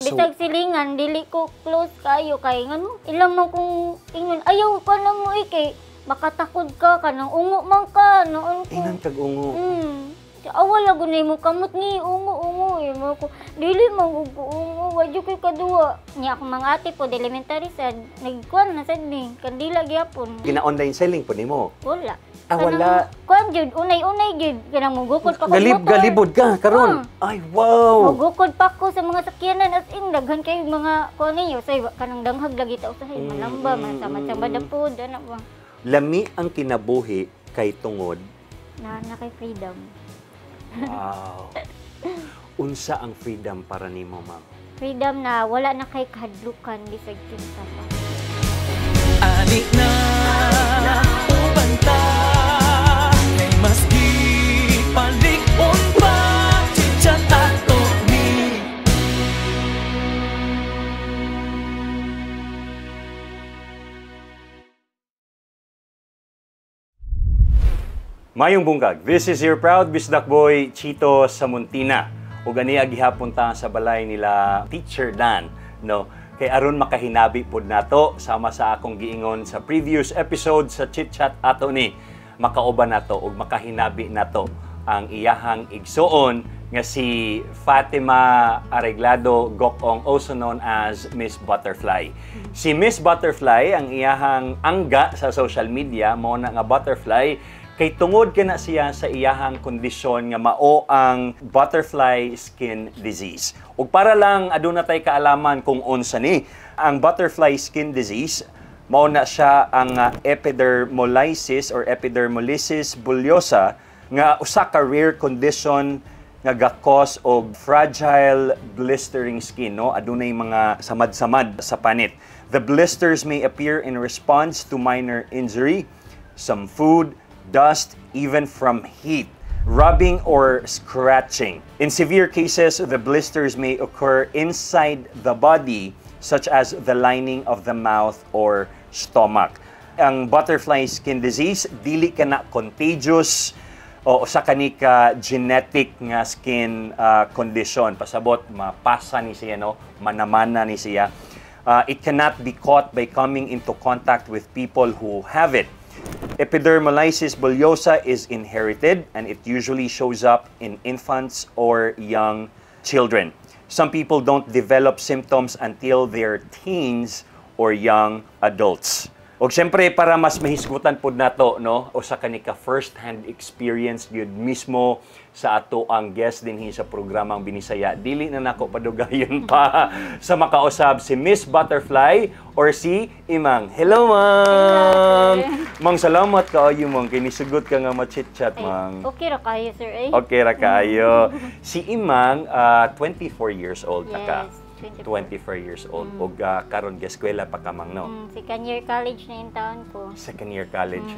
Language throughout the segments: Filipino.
Bisag silingan, dili ko close kayo kay ngano ilang mo kung ingon ayaw ka na mo kay makatakod ka kanang ungo man ka noon ko. Inan kag ungo. Awala gunay mo kamot ni ungo mo ko dili ungo wadyo kay kadua niya akong mga ate po elementary sad nagkuan na sad ni kandila gyapon. Gina-online selling po nimo? Wala. Wala. Kuan jud unay jud kanang mugukod pa ko. Galibod ka karon. Ay wow. Mugukod pa ko sa mga sakyanan as in daghan kay mga kuan niyo say kanang danghag lagi ta usahay malamba man sama-sama dapod ana ba. Lami ang kinabuhi kay tungod Na kay freedom. Wow. Unsa ang freedom para nimo, ma'am? Freedom na wala na kay kahadlukan bisag kinsa pa. Adik na ubanta kay maski palikon pa chat ato ni. Mayong bungkag, this is your proud Bisdak Boy, Chito Samuntina. Ug ani gihapon ta sa balay nila Teacher Dan, no? Kay aron makahinabi pod nato sama sa akong giingon sa previous episode sa Chit Chat ato ni. Makauban nato ug makahinabi nato ang iyahang igsuon nga si Fatima Areglado Gokong, also known as Miss Butterfly. Si Miss Butterfly ang iyahang angga sa social media mo na nga butterfly kay tungod kana siya sa iyahang kondisyon nga mao ang butterfly skin disease. Ug para lang aduna tay kaalaman kung unsa ni ang butterfly skin disease, mao na siya ang epidermolysis or epidermolysis bullosa nga usa ka rare condition nga ga-cause og fragile blistering skin, no? Adunay mga samad-samad sa panit. The blisters may appear in response to minor injury, some food, dust, even from heat, rubbing or scratching. In severe cases, the blisters may occur inside the body, such as the lining of the mouth or stomach. Ang butterfly skin disease, dili ka na contagious o sa kanika genetic nga skin condition. Pasabot, mapasa ni siya, no? Manamana ni siya. It cannot be caught by coming into contact with people who have it. Epidermolysis bullosa is inherited and it usually shows up in infants or young children. Some people don't develop symptoms until they're teens or young adults. O siyempre, para mas mahisgutan po nato, no? O sa kanika first-hand experience yun mismo sa ato ang guest dinhi sa programang Binisaya. Dili na nako padugayon pa sa makausab si Miss Butterfly or si Imang. Hello, Mang! Mang, salamat kaayo, Mang. Kinisugot ka nga ma-chit-chat, Mang. Okay ra kayo, sir. Okay ra kaayo. Si Imang, 24 years old na ka. 24 years old. Og karon eskwela pa ka, Mang, no? Second year college na yung taon ko. Second year college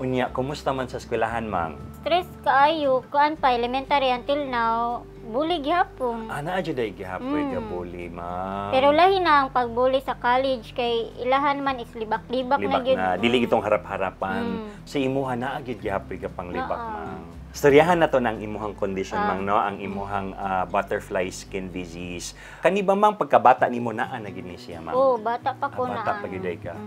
unya, kumusta man sa eskwelahan, Mang? Stress kaayo, kuan pa elementary until now, bully gihapon. Ana adyo day gihapoy ka bully, Mang. Pero lahi na ang pagbuli sa college kay ilahan man is libak-libak na gyud. Dili itong harap-harapan. Sa imuha na gyud gihapoy ka pang libak, Mang. Storyahan na to ng imuhang condition, Mang, no? Ang imuhang butterfly skin disease. Kani ba, Mang, pagkabata nimo naa na gid ni siya, Mang? Oo, bata pa ko na. Bata pa gyud ka.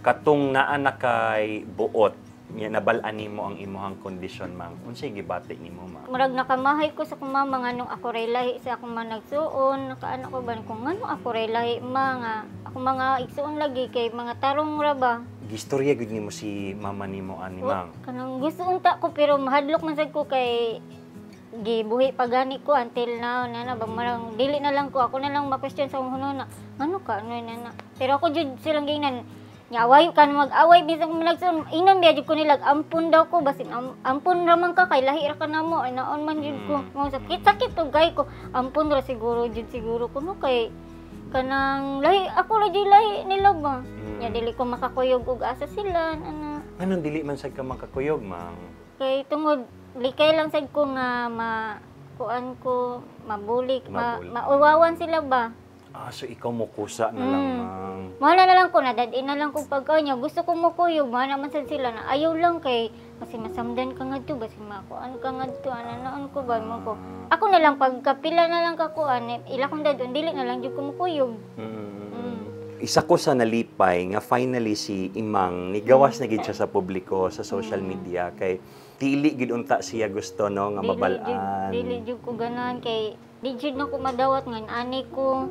Katong naa na kay buot, nabal-an nimo ang imuhang kondisyon, Mang. Unsay gibati nimo, Mang? Murag nakamahay ko sa akong mama nganong ako ray lahi sa akong managsuon, nakaanak ko ba kung nganong ako ray lahi mga akong mga igsuon lagi kay mga tarong ra ba. Gistorya gud nimo si mama nimo ani, Mang. Kanang gusto unta ko pero mahadlok man sad ko kay gibuhi pa gani ko until now nana bang marang dili na lang ko ako na lang ma-question sa akong hunona. Ngano ka ano nana. Pero ako jud silang gingnan nyaway kan mag-away bisag managsun inon biya jud ko nilag ampun daw ko basin ampun ra man ka kay lahi ra ka namo ay naon man jud ko mo sakit to gay ko ampun ra siguro kuno kay kanang lahi ako ra jud lahi nila ba. Ya dili ko makakuyog og asa sila ana. Anong dili man sad ka makakuyog, Mang? Kay tungod likay lang sad ko nga kuan ko mabuli mauwawan sila ba. So ikaw mo kusa na lang, mang. Mana na lang ko, nadadin na lang ko pagkanya. Gusto ko mukuyog, mana man sad sila na ayaw lang kay, kasi masamdan ka nga to, kasi makuan ka nga to, anaan ko ba mo ko. Ako na lang, pagkapila na lang kakuan, ila kong dadon, dili na lang dyan ko mukuyog. Isa ko sa nalipay nga finally si Imang nigawas na gid siya sa publiko sa social media kay dili gid unta siya gusto no nga mabalaan. Dili jud ko ganan kay di jud na ko madawat ngan ani ko.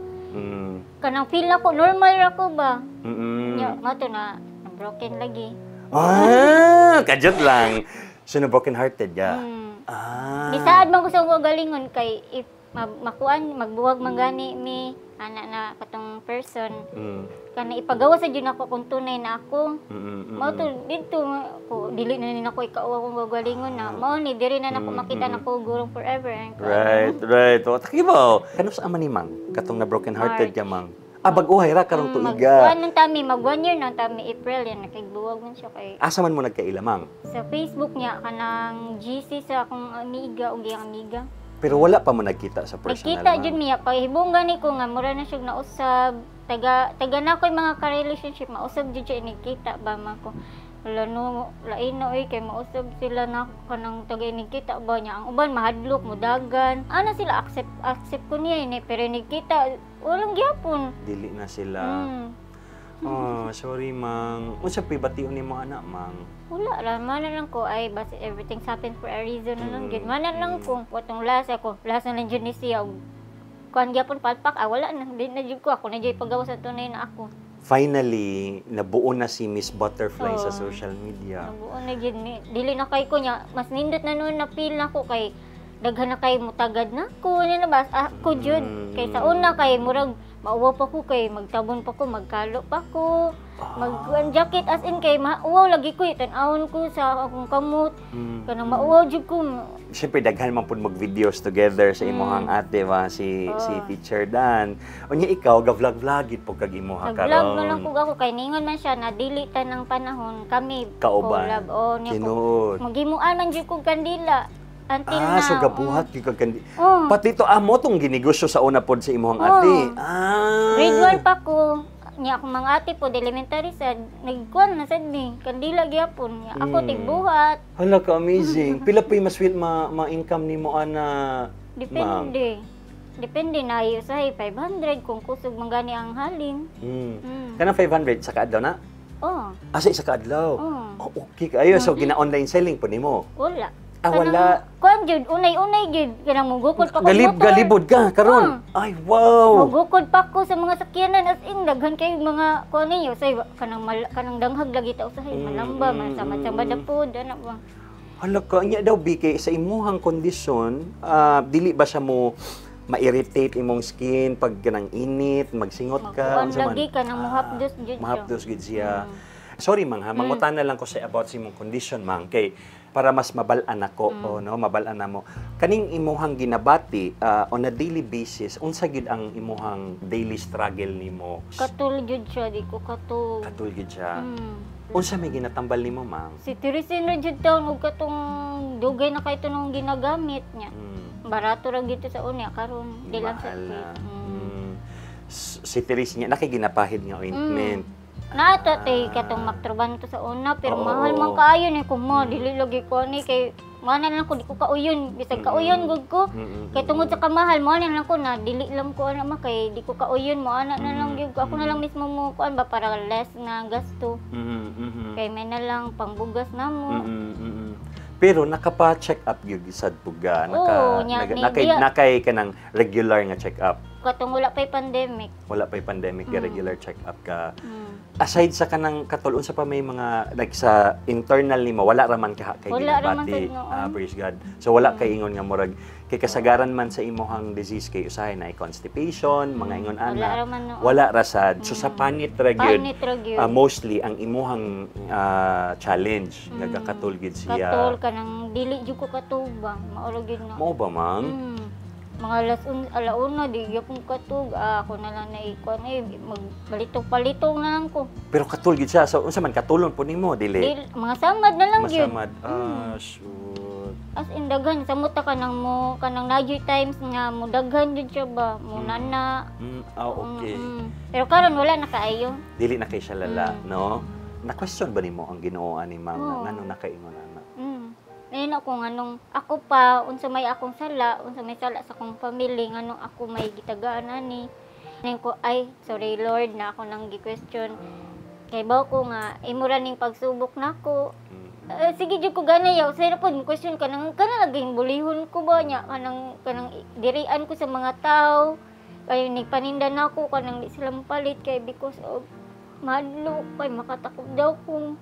Kanang feel na ko normal ra ko ba? Nya mato na broken lagi. Kajot lang. So na broken hearted ya. Bisaad man ko sa galingon kay if makuan magbuwag mangani mi ana na katong person. Kana ipagawa sa jud ako kung tunay na ako. Mao to dito ko dili na nin ako ikauwa kong gagalingon na mao ni diri na nako makita nako gurong forever. Right. O takibaw. Kano sa ama ni Mang katong na broken hearted ya Mang? Bag-uhay ra karong tuiga. Mag-1 tami, mag 1 year na tami April yan nakigbuwag man siya kay. Asa man mo nagkaila Mang? Sa Facebook niya kanang GC sa akong amiga ug iyang amiga. Pero wala pa mo nagkita sa personal. Nagkita jud miya pahibong gani ko nga mura na siya nausab. Taga na ko'y mga ka-relationship mausab jud siya nikita ba man ko. Wala no lain na kay mausab sila na kanang taga nikita ba niya. Ang uban mahadlok mudagan. Ana sila accept ko niya ini pero nikita walang gyapon. Dili na sila. Sorry Mang. Unsa pay bation nimo ana Mang? Wala ra, mana lang ko ay basta everything's happen for a reason na lang gid. Mana lang ko watong lasa lang jud ni siya. Kuan gyapon palpak wala na di na jud ko ako na jud pagawa sa tunay na ako. Finally, nabuo na si Miss Butterfly sa social media. Nabuo na gid ni. Dili na kay ko nya mas nindot na noon na feel na ko kay daghan na kay mutagad na ko na ba ako jud kay sa una kay murag mauwaw pa ko kay magtabon pa ko magkalo pa ko mag jacket as in kay mauwaw lagi ko tan-awon ko sa akong kamot kanang mauwaw jud ko. Siyempre daghan man pud mag-videos together sa imong ate ba si Teacher Dan. Unya ikaw ga-vlog gid pud kag imo karon. Vlog na lang pud ako kay ningon man siya na dili tanang panahon kami kauban. Tinuod. Magimuan man jud ko kandila. Until now. So gabuhat gyud kag kandi. Pati to amo tong ginegosyo sa una pod sa imong ate. Grade 1 pa ko. Nya akong mga ate pod elementary sad nagkuan na sad ni kandila gyapon. Ako tigbuhat. Hala ka amazing. Pila pa mas ma-income nimo ana? Depende na iyo sa 500 kung kusog mangani ang halin. Kanang 500 sa kaadlaw na? Asa isa ka adlaw? Okay kayo. So gina-online selling po nimo? Wala. Wala. Kuan jud unay jud kanang mugukod pa ko. Galibod ka karon. Ay wow. Mugukod pa ko sa mga sakyanan as in daghan kay mga kuan niyo say kanang danghag lagi ta usahay malamba man sama dapod ana ba. Hala ka nya daw bike sa imuhang kondisyon dili ba siya mo ma-irritate imong skin pag ganang init, magsingot ka unsa man. Lagi kanang muhapdos jud siya. Mahapdos gid siya. Sorry Mang ha, mangutan na lang ko sa about sa imong condition Mang kay para mas mabalaan ako mabalaan na mo. Kaning imuhang ginabati on a daily basis, unsa gid ang imuhang daily struggle nimo? Katul jud siya, di ko katul. Katul gid siya. Unsa may ginatambal nimo, Ma'am? Si Teresin ra jud taon og katong dugay na kay tunong ginagamit niya. Barato ra gid sa unya karon, di lang sa Si Teres niya nakiginapahid nga ointment. Nato tay katong makturban to sa una pero mahal man kaayo ni ko mo dili lagi ko ni kay mana lang ko di ko kauyon bisag kauyon gud ko kay tungod sa kamahal mo lang ko na dili lang ko ana kay di ko kauyon mo ana na lang gyud ako na lang mismo mo kuan ba para less na gasto kay may na lang pangbugas namo. Pero nakapa-check up gyud sad puga nakay kanang regular nga check up. Katong wala pa'y pandemic. Wala pa'y pandemic, regular check-up ka. Aside sa kanang katulon sa pa may mga, like sa internal nimo wala raman ka kay ginabati. Praise God. So wala kay ingon nga murag, kay kasagaran man sa imuhang disease kay usahay na constipation, mga ingon ana. Wala rasad. So sa panit ra gyud, mostly ang imuhang challenge, nagakatul gid siya. Katul kanang dili jud ko katubang, mauro gid na. Mao ba Mang? Mga alauna, di gyapon katug. Ako na lang naikon magbalitong-palitong na lang ko. Pero katul gid siya. So unsa man katulon po nimo dili? Mga samad na lang gyud. Masamad. Shoot. As in daghan samot ta kanang nadyo times nga mo daghan jud siya ba mo nana. Okay. Pero karon wala na kaayo. Dili na kay siya lala, no? Na-question ba nimo ang Ginoo ani ma'am Oo. nga ngano nakaingon ana? Ngayon ako nganong ako pa unsa may akong sala, unsa may sala sa akong family nganong ako may gitagaan ani. Ngayon ko ay sorry Lord na ako nang gi-question. Kay ba ko nga imo ra ning pagsubok nako. Sige jud ko ganay yaw sir pod question kanang laging bulihon ko ba nya kanang dirian ko sa mga tao kay nagpaninda na ako kanang di sila mapalit kay because of madlo kay makatakot daw kung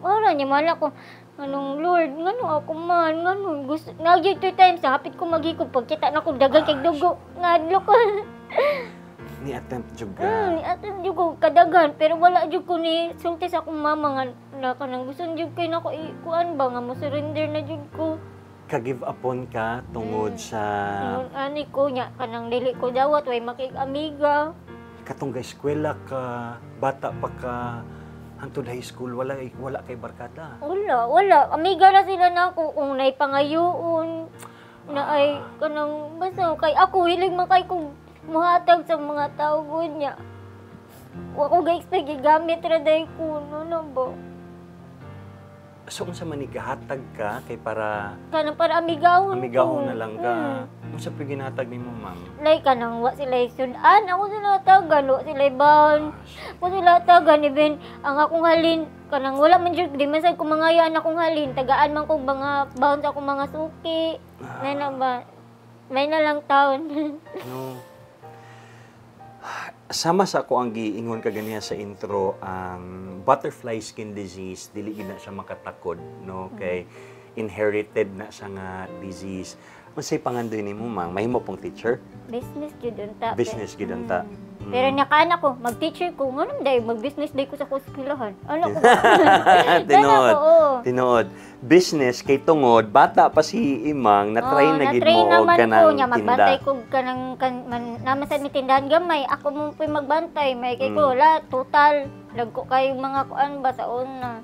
wala niya mala ko anong Lord ngano ako man ngano gusto nagyud 2 times sa hapit ko maghikog pagkita na ko dagan kay dugo ngadlo ko Ni attempt jud ka. Atin jud ko kadagan pero wala jud ko ni sulti sa akong mama nga na kanang gusto jud kay nako kuan ba nga mo surrender na jud ko. Ka-give upon ka tungod sa Ani ko nya kanang dili ko dawat way makig-amiga. katong eskwela ka, bata pa ka, hangtod high school wala kay barkada. Wala. Amiga na sila nako kung nay pangayoon na ay kanang basta kay ako hilig man kay kung muhatag sa mga tao gud niya. Wa ko ga-expect gigamit ra day ko no ba. So unsa man ni gahatag ka kay para Kanang para amigahon amigahon na lang ka. Unsa pa ginatag nimo, ma'am? Like kanang wa sila sudan, ako sila tagan, wa sila bound. Ako sila tagan even ang akong halin kanang wala man jud di man sad ko mangayaan akong halin, tagaan man ko mga bound sa akong mga suki. Nay na ba? May na lang taon. No. Sama sa ako ang giingon kaganiya sa intro ang butterfly skin disease dili gid na siya makatakod no kay inherited na siya nga disease. Unsay pangandoy nimo mang mahimo pong teacher? Business jud unta. Business gid unta. Pero nakana ko, mag-teacher ko, nganong day, mag-business day ko sa kuskilahan. Ano ko? Tinuod. Business kay tungod bata pa si Imang na-try na gid mo og kanang tinda. Magbantay tinda. ko kanang naman sa tindahan gamay, ako mo po'y magbantay, may kay ko wala total dagko kay mga kuan ba sa una.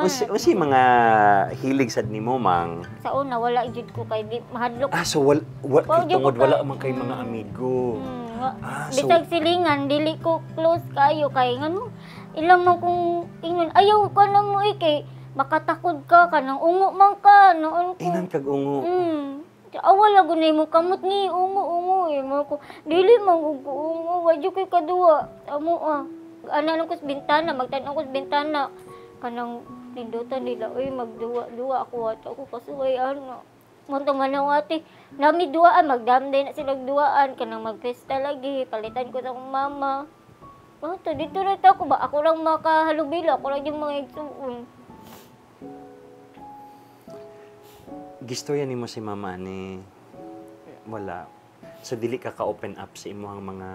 Unsi mga hilig sad nimo mang? Sa una wala jud ko kay di mahadlok. So tungod wala man kay mga amigo. So Bisag silingan dili ko close kayo kay ngano ilang mo kung ingon ayaw ka na mo kay makatakod ka kanang ungo man ka noon ko. inan kag ungo. Awala gunay mo kamot ni ungo mo ko dili man ko ungo wa jud kay kadua amo ana lang ko sa bintana magtan-aw ko sa bintana kanang nindutan nila magduwa ako at ako kasuway ano Muntong manong ate, nami duaan, magdamday na silang duaan, kanang magpesta lagi, palitan ko sa akong mama. Dito na ako ba? Ako lang makahalubilo, ako lang yung mga igsuon. Gistorya nimo si mama ni wala. So dili ka ka-open up sa imong mga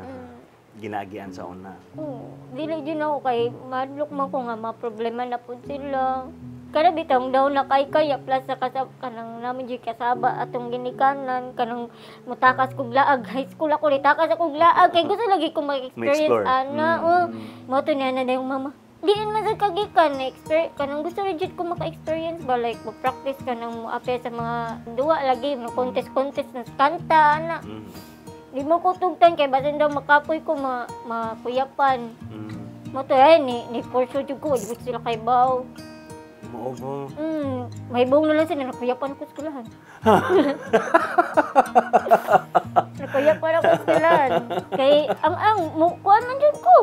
ginaagian sa una. Dili din ako kay madlok man ko nga problema na po sila. Kada bitang daw na kaya plus sa kanang namin di kasaba atong ginikanan kanang mutakas kog laag high school ako litakas ako laag kay gusto lagi ko mag-experience ana mo to niya na yung mama diin man sa kagikan experience kanang gusto legit ko maka-experience ba like mag-practice kanang mo apel sa mga duwa lagi no contest ng kanta ana di mo ko tugtan kay basin daw makapoy ko makuyapan mo to ni for sure jud ko di sila kay baw. Mao ba? May buong na lang sila, nakuyapan ko skulahan. Nakuyapan ako skulahan. Kay, kuhaan man dyan ko.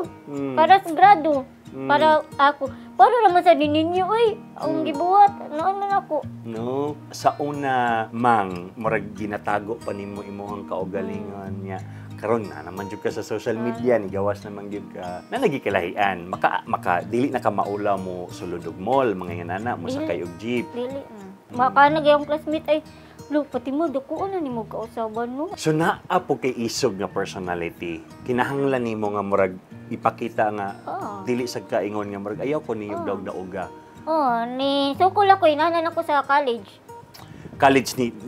Para sa grado. Para ako. Para naman sa dininyo, ang gibuhat. Noon na ako. No? Sa una, mang, murag ginatago pa nimo imong kaugalingon niya. Karon na naman jud ka sa social media ni gawas naman gyud ka na nagikalahian maka dili na ka maulaw mo sulod og mall mga yanana mo sa kayog jeep dili maka yung classmate ay lo pati mo dako na nimo kausaban no so naa po kay isog nga personality kinahanglan nimo nga murag ipakita nga dili sad ka ingon nga murag ayaw ko niyog daog-daoga ni sukol ako inanan ako sa college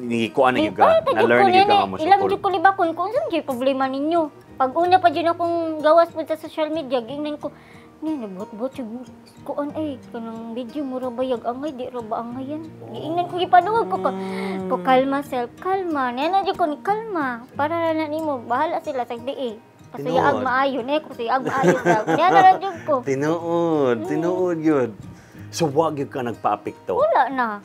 ni kuan na yuga na learn yuga nga mo ilang jud ko libakon kung unsa jud problema ninyo pag una pa jud akong gawas pud sa social media gingnan ko Ni nabot-bot yung kuan ay kanang video mura bayag angay di ra ba angayan. Giingnan ko gipaduog ko kalma self, kalma. Nena jud ko ni kalma para na nimo bahala sila sa di. Pasayag Tinuod. maayo ni ko sayag maayo sa. Nena ra jud ko. Tinuod yun. So, wag yun ka nagpa-apekto. Wala na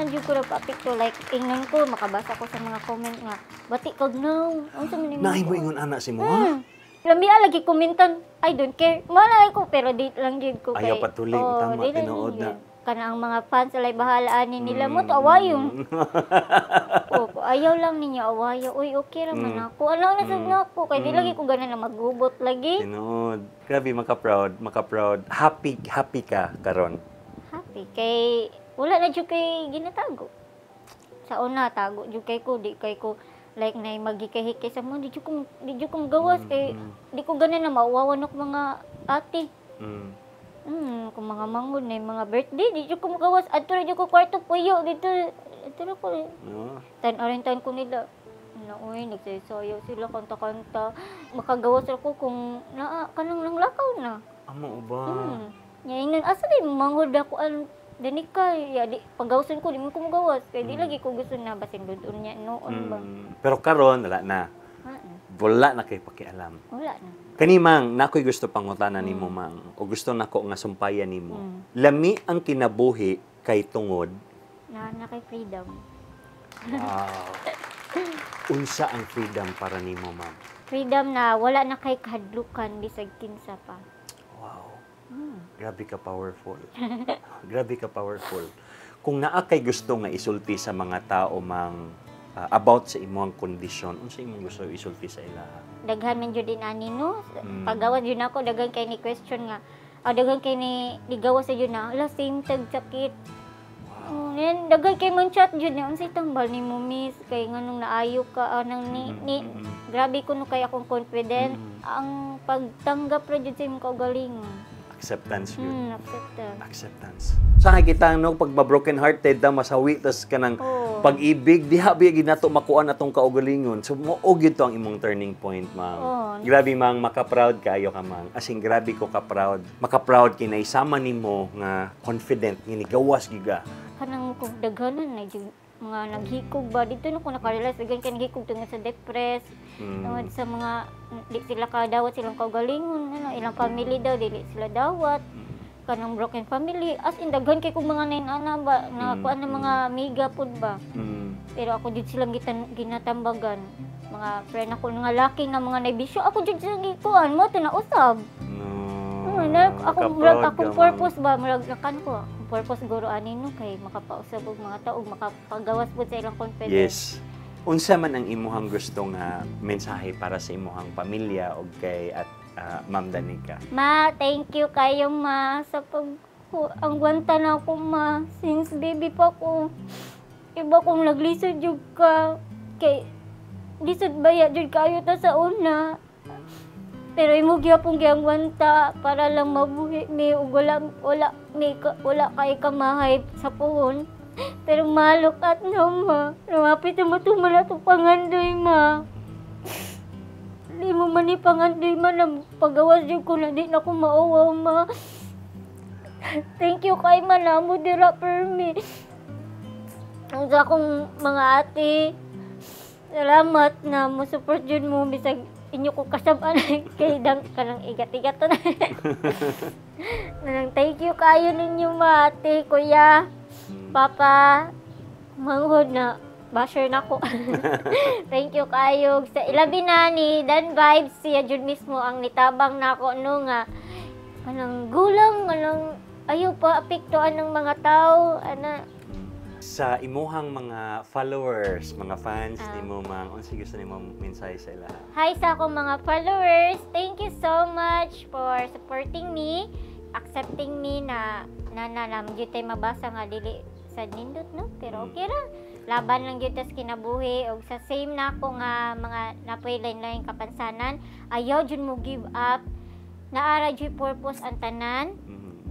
jud ko nagpa-apekto like ingnan ko makabasa ko sa mga comment nga bati kag now. Unsa man nimo? Naay mo ingon anak si mo, ha? Lamia lagi komentan, I don't care. Malay ko pero di lang jud ko kay. Ayaw patuloy, tama, di lang tinuod jud na. yun. Kana ang mga fans alay bahalaan nila mo to awayon. Ayaw lang ninyo awayo. Uy, okay ra man ako. Ano na sad na ako kay di lagi ko ganan na magubot lagi. Tinuod. Grabe, maka-proud. Happy ka karon. Happy kay wala na jud kay ginatago. Sa una tago jud kay ko di kay ko like na magikahikay sa mo di jud ko gawas kay di ko ganan na mauwawan ako mga ate. Kung mga mangod na yung mga birthday, di jud ko magawas. Adto ra jud ko kwarto puyo dito. Adto ra ko. No? Tan ko nila. Uy, nagsayaw sila kanta-kanta. Makagawas ako kung kanang langlakaw na. Amo ba? Ngayon, asa di mangod ako danika. Ya, di, pagawasan ko, di mo ko magawas. Kaya di lagi ko gusto na basin doon niya noon ba. Pero karon wala na. Wala na kay pakialam. Wala na. Kani mang nakoy gusto pangutana nimo mang o gusto nako nga sumpayan nimo. Lami ang kinabuhi kay tungod. Na kay freedom. Wow. Unsa ang freedom para nimo, ma'am? Freedom na wala na kay kahadlukan bisag kinsa pa. Wow. Grabe ka powerful. Grabe ka powerful. Kung naa kay gusto nga isulti sa mga tao mang about sa imong kondisyon, unsa imong gusto isulti sa ila? Daghan man jud din ani no. Pagawas jud ako daghan kay ni question nga. Daghan kay ni ligawas sa jud na. Ala same tag sakit. Nen daghan kay man chat jud niya unsay tambal nimo miss kay nganong naayo ka nang ni grabe kuno kay akong confident ang pagtanggap ra jud sa imong kaugalingon. Acceptance yun. Acceptance. Sa kita no pagba-broken hearted da masawi tas kanang pag-ibig diha biya ginato makuan atong kaugalingon. So mo gyud to ang imong turning point, ma'am. Grabe mang maka-proud kaayo ka, ma'am. As in grabe ko ka-proud. Maka-proud kay naisama nimo nga confident ngini gawas giga. Kanang kung daghanan na jud mga naghikog ba dito no ko naka-realize daghan kay naghikog tungod sa depress. Tungod sa mga di sila kadawat silang kaugalingon ilang family daw dili sila dawat. Kanang broken family as in daghan kay kung mga nainana ba na kuan ng mga amiga pud ba. Pero ako jud silang ginatambagan. Mga friend ako nga laki nga mga naibisyo ako jud silang gikuan mo tinausab. Akong purpose ba murag nakan ko. Ang purpose guro ani no kay makapausab og mga tao makapagawas pud sa ilang confidence. Yes. Unsa man ang imuhang gusto nga mensahe para sa imuhang pamilya o kay at Ma'am Danica? Ma, thank you kayo ma sa ang gwanta na ako ma since baby pa ko. Iba kong naglisod jud ka kay lisod baya jud kayo ta sa una. Pero imo gyapon gyang gwanta para lang mabuhi mi ug wala kay kamahay sa puhon. Pero malukat na ma. Lumapit na matumal ato pangandoy ma. Di mo man ipangandoy ma na pagawas yun ko na di na ko maawaw ma. Thank you kay ma na mo dira per me. Ang sa akong mga ate. Salamat na mo support yun mo bisag inyo ko kasaban kay dang kanang igat-igat na. Nang thank you kayo ninyo ma ate, kuya, papa, manghod na basher na ko. Thank you kayo sa ilabi na ni Dan Vibes siya jud mismo ang nitabang nako no nga kanang gulang kanang ayaw pa apektuhan ng mga tao ana. Sa imuhang mga followers, mga fans nimo mang unsa gusto nimo mensahe sa ila? Hi sa akong mga followers. Thank you so much for supporting me, accepting me na jud tay mabasa nga dili sa nindot no, pero okay ra. Laban lang jud tas kinabuhi og sa same na ako nga mga napoy lain-lain kapansanan, ayaw jud mo give up. Naara jud purpose ang tanan.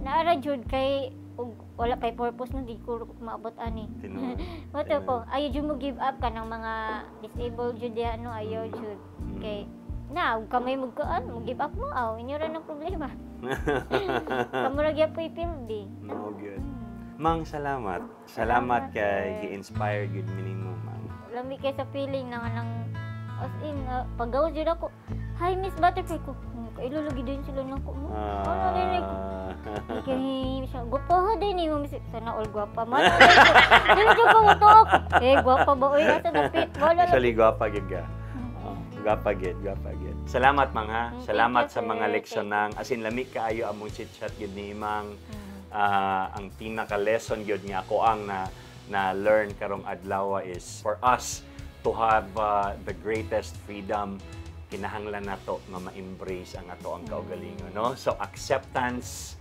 Naara jud kay ug wala pay purpose no di ko maabot ani. Wato ko ayaw jud mo give up kanang mga disabled jud ya no ayaw jud kay Na, kamay magkaan, mag-give up mo, inyo rin ang problema. Kamurag po ipildi. No, good. Mang, salamat. Salamat kay gi-inspire good meaning mo, Mang. Lami kay sa feeling na nang as in, pag-gawa dyan ako, hi Miss Butterfly ko. Kailulugi din sila ng ko mo. Ano rin ko. Kaya siya, guapa ha din eh. Sana all guapa. Mana rin ko. Dili dyan pa mo to ako. Guapa ba? Uy, nasa dapit. Wala lang. Actually, gwapa gid ka. Gwapa gid. Salamat, Mang, ha. Salamat you, sa mga sir. leksyon ng asin lami kaayo among chit-chat gid ni Mang. Ang pinaka-lesson yun nga ako ang na-learn karong adlaw is for us to have the greatest freedom. Kinahanglan nato nga ma-embrace ang ato ang kaugalingon, no? So acceptance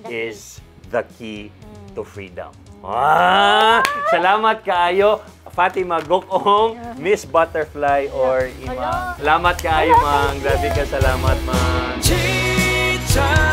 is the key to freedom. Salamat kaayo Fatima Gokong, Miss Butterfly or Imang. Salamat kaayo, Mang. Grabe ka, salamat, Mang. Chicha